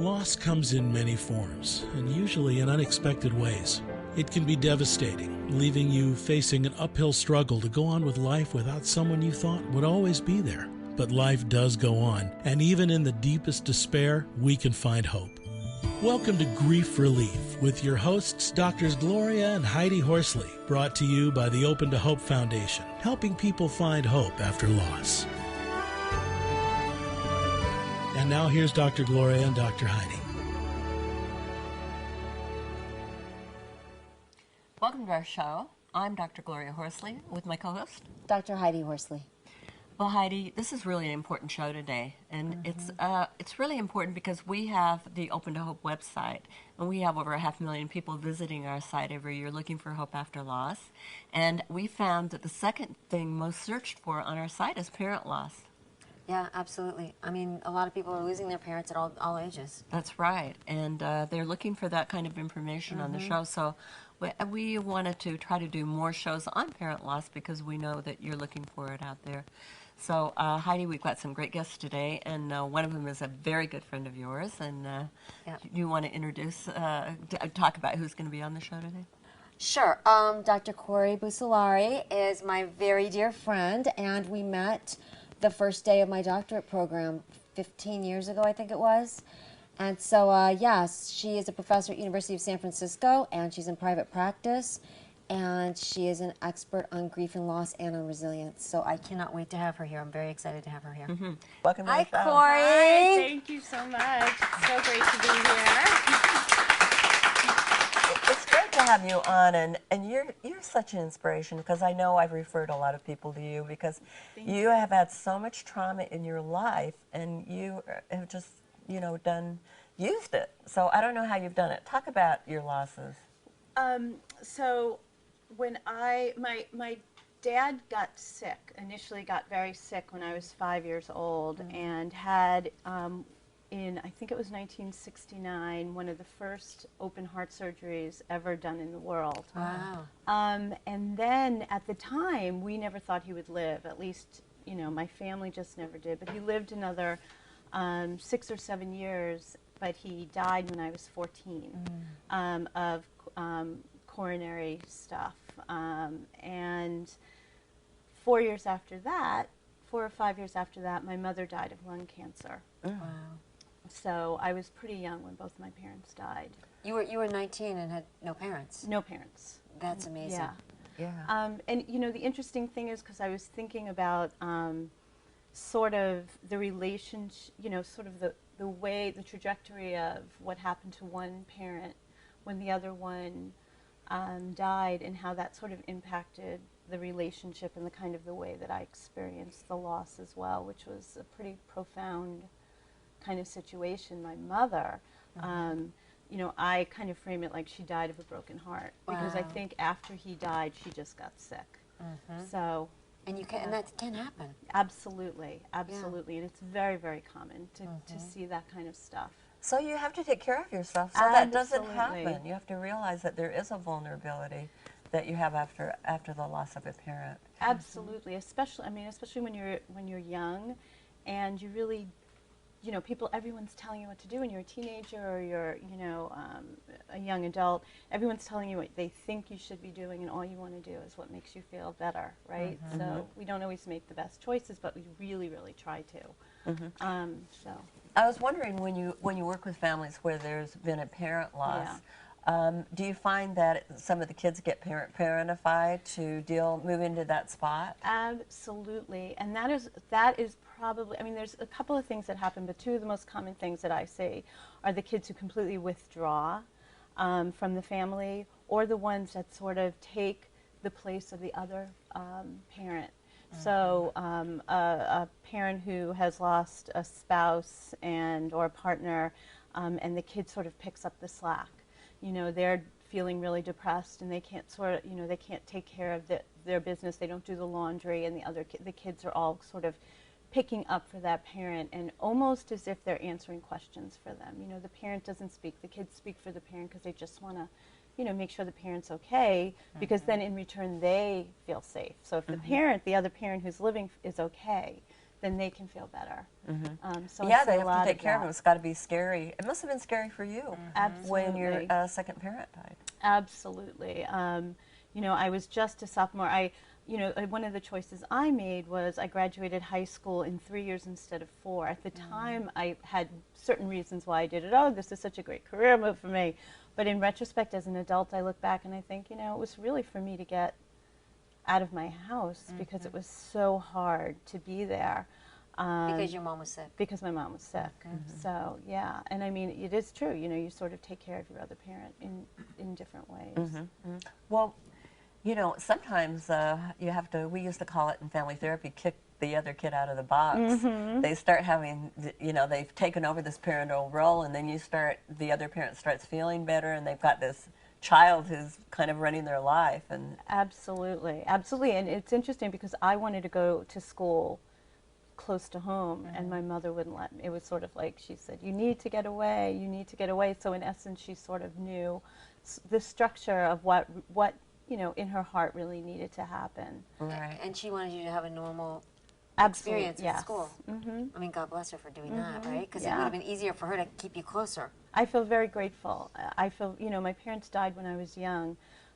Loss comes in many forms, and usually in unexpected ways. It can be devastating, leaving you facing an uphill struggle to go on with life without someone you thought would always be there. But life does go on, and even in the deepest despair, we can find hope. Welcome to Grief Relief with your hosts, Drs. Gloria and Heidi Horsley, brought to you by the Open to Hope Foundation, helping people find hope after loss. And now here's Dr. Gloria and Dr. Heidi. Welcome to our show. I'm Dr. Gloria Horsley with my co-host, Dr. Heidi Horsley. Well, Heidi, this is really an important show today, and it's really important because we have the Open to Hope website, and we have over 500,000 people visiting our site every year looking for hope after loss, and we found that the second thing most searched for on our site is parent loss. Yeah, absolutely. I mean, a lot of people are losing their parents at all ages. That's right, and they're looking for that kind of information on the show, so we wanted to try to do more shows on parent loss because we know that you're looking for it out there. So, Heidi, we've got some great guests today, and one of them is a very good friend of yours, and you want to introduce, talk about who's going to be on the show today? Sure. Dr. Cori Bussolari is my very dear friend, and we met the first day of my doctorate program 15 years ago, I think it was. And so, yes, she is a professor at University of San Francisco, and she's in private practice, and she is an expert on grief and loss and on resilience. So I cannot wait to have her here. I'm very excited to have her here. Welcome to Hi, the show. Cori. Hi, thank you so much. It's so great to be here. It's great to have you on, and you're such an inspiration because I know I've referred a lot of people to you because you have had so much trauma in your life, and you have just, used it. So I don't know how you've done it. Talk about your losses. So when my dad got sick, initially got very sick when I was 5 years old, and had in, I think it was 1969, one of the first open heart surgeries ever done in the world. Wow. And then at the time, we never thought he would live. At least, my family just never did. But he lived another 6 or 7 years, but he died when I was 14 of coronary stuff. And 4 years after that, 4 or 5 years after that, my mother died of lung cancer. Wow. So I was pretty young when both my parents died. You were 19 and had no parents. No parents. That's amazing. Yeah. And the interesting thing is, because I was thinking about sort of the relationship, sort of the way, the trajectory of what happened to one parent when the other one died, and how that sort of impacted the relationship and the kind of the way that I experienced the loss as well, which was a pretty profound kind of situation. My mother, I kind of frame it like she died of a broken heart, because I think after he died, she just got sick. So. And and that can happen. Absolutely, absolutely, and it's very, very common to see that kind of stuff. So you have to take care of yourself so that doesn't happen. You have to realize that there is a vulnerability that you have after the loss of a parent. Absolutely, especially when you're young, and you really, everyone's telling you what to do when you're a teenager or you're, a young adult. Everyone's telling you what they think you should be doing, and all you want to do is what makes you feel better, right? So we don't always make the best choices, but we really, really try to. So. I was wondering, when you work with families where there's been a parent loss, do you find that some of the kids get parentified to move into that spot? Absolutely, and that is probably, there's a couple of things that happen, but two of the most common things that I see are the kids who completely withdraw from the family, or the ones that sort of take the place of the other parent. So a parent who has lost a spouse or a partner, and the kid sort of picks up the slack. They're feeling really depressed, and they can't they can't take care of their business. They don't do the laundry, and the kids are all sort of picking up for that parent, and almost as if they're answering questions for them. The parent doesn't speak. The kids speak for the parent because they just want to make sure the parent's okay, because then in return they feel safe. So if the other parent who's living is okay, then they can feel better. So I Yeah, see they a have lot to take care of that. it. It's got to be scary. It must have been scary for you when your Absolutely. second parent died. Absolutely. You know, I was just a sophomore. One of the choices I made was I graduated high school in 3 years instead of 4. At the time, I had certain reasons why I did it. Oh, this is such a great career move for me. But in retrospect, as an adult, I look back and I think, you know, it was really for me to get out of my house because it was so hard to be there. Because your mom was sick. Because my mom was sick. So, yeah. And I mean, it is true. You know, you sort of take care of your other parent in different ways. Well, you know, sometimes you have to, we used to call it in family therapy, kick the other kid out of the box. They start having, you know, they've taken over this parental role, and then the other parent starts feeling better, and they've got this child who's kind of running their life. And Absolutely. Absolutely. And it's interesting because I wanted to go to school close to home, and my mother wouldn't let me. It was sort of like she said, you need to get away, you need to get away. So in essence, she sort of knew the structure of what you know, in her heart really needed to happen. right. And she wanted you to have a normal Absolutely, experience yes. with school. I mean, God bless her for doing that, right? Because it Yeah. would have been easier for her to keep you closer. I feel very grateful. I feel, you know, my parents died when I was young,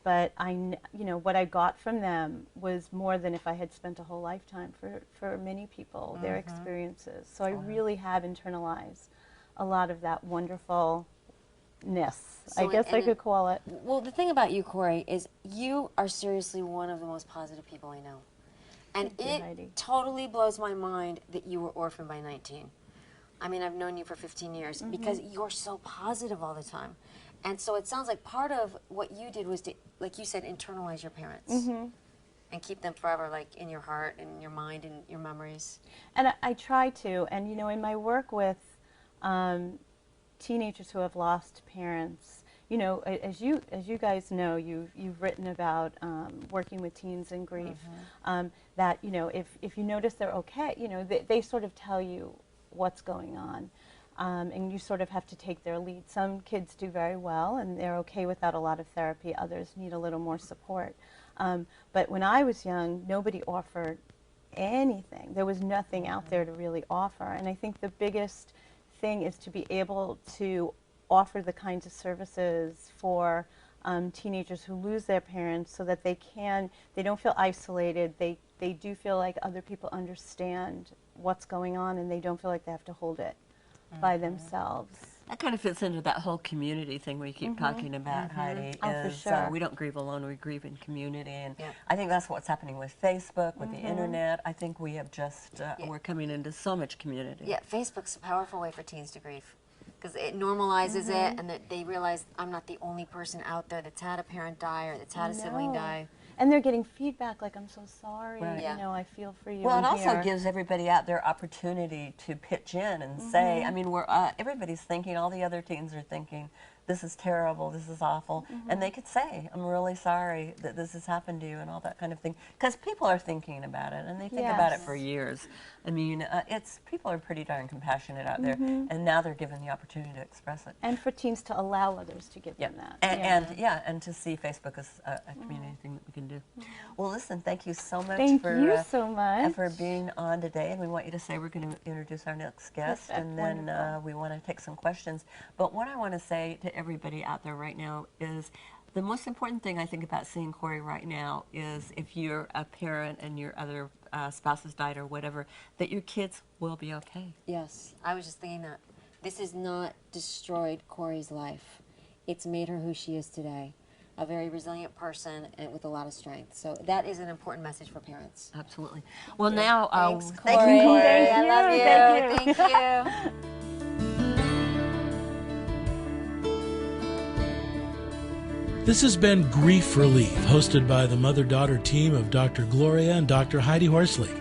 but you know, what I got from them was more than if I had spent a whole lifetime for many people, their experiences. So I really have internalized a lot of that wonderfulness, So I guess I could call it. Well, the thing about you, Cori, is you are seriously one of the most positive people I know. And Thank you, it Heidi. totally blows my mind that you were orphaned by 19. I mean, I've known you for 15 years because you're so positive all the time. And so it sounds like part of what you did was to, like you said, internalize your parents and keep them forever, like in your heart and your mind and your memories. And I try to, and you know, in my work with teenagers who have lost parents, you know, as you guys know, you've written about working with teens in grief, that, you know, if you notice they're okay, you know, they sort of tell you what's going on. And you sort of have to take their lead. Some kids do very well, and they're okay without a lot of therapy. Others need a little more support. But when I was young, nobody offered anything. There was nothing out there to really offer. And I think the biggest thing is to be able to offer the kinds of services for teenagers who lose their parents so that they don't feel isolated. They do feel like other people understand what's going on, and they don't feel like they have to hold it by themselves. That kind of fits into that whole community thing we keep talking about, Heidi. Oh, for is, sure. we don't grieve alone, we grieve in community. And I think that's what's happening with Facebook, with the internet. I think we have just... we're coming into so much community. Yeah, Facebook's a powerful way for teens to grieve because it normalizes it, and that they realize I'm not the only person out there that's had a parent die or that's had a sibling die. And they're getting feedback like, I'm so sorry, Right. Yeah. you know, I feel for you. Well, it I'm also here. gives everybody out there opportunity to pitch in and say, I mean, everybody's thinking, all the other teens are thinking, this is terrible, this is awful, and they could say, I'm really sorry that this has happened to you and all that kind of thing, because people are thinking about it, and they think about it Yes. for years. I mean, people are pretty darn compassionate out there, and now they're given the opportunity to express it. And for teens to allow others to give them that. And to see Facebook as a community thing that we can do. Well, listen, thank you so much Thank for you so much. for being on today, and we want you to say we're going to introduce our next guest, Perfect. and then Wonderful. we want to take some questions. But what I want to say to everybody out there right now is the most important thing I think about seeing Cori right now is if you're a parent and your other spouse has died or whatever, that your kids will be okay. Yes, I was just thinking that this has not destroyed Cori's life. It's made her who she is today, a very resilient person and with a lot of strength. So that is an important message for parents. Absolutely. Well, now, Thanks, Thank Cori. you, Cori. I love you. Thank you. Thank you. This has been Grief Relief, hosted by the mother-daughter team of Dr. Gloria and Dr. Heidi Horsley.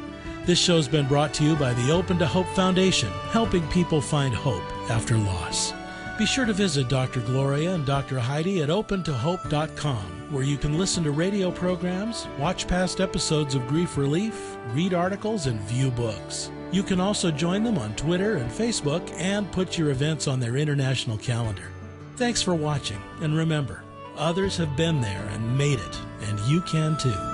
This show's been brought to you by the Open to Hope Foundation, helping people find hope after loss. Be sure to visit Dr. Gloria and Dr. Heidi at opentohope.com, where you can listen to radio programs, watch past episodes of Grief Relief, read articles, and view books. You can also join them on Twitter and Facebook and put your events on their international calendar. Thanks for watching, and remember, others have been there and made it, and you can too.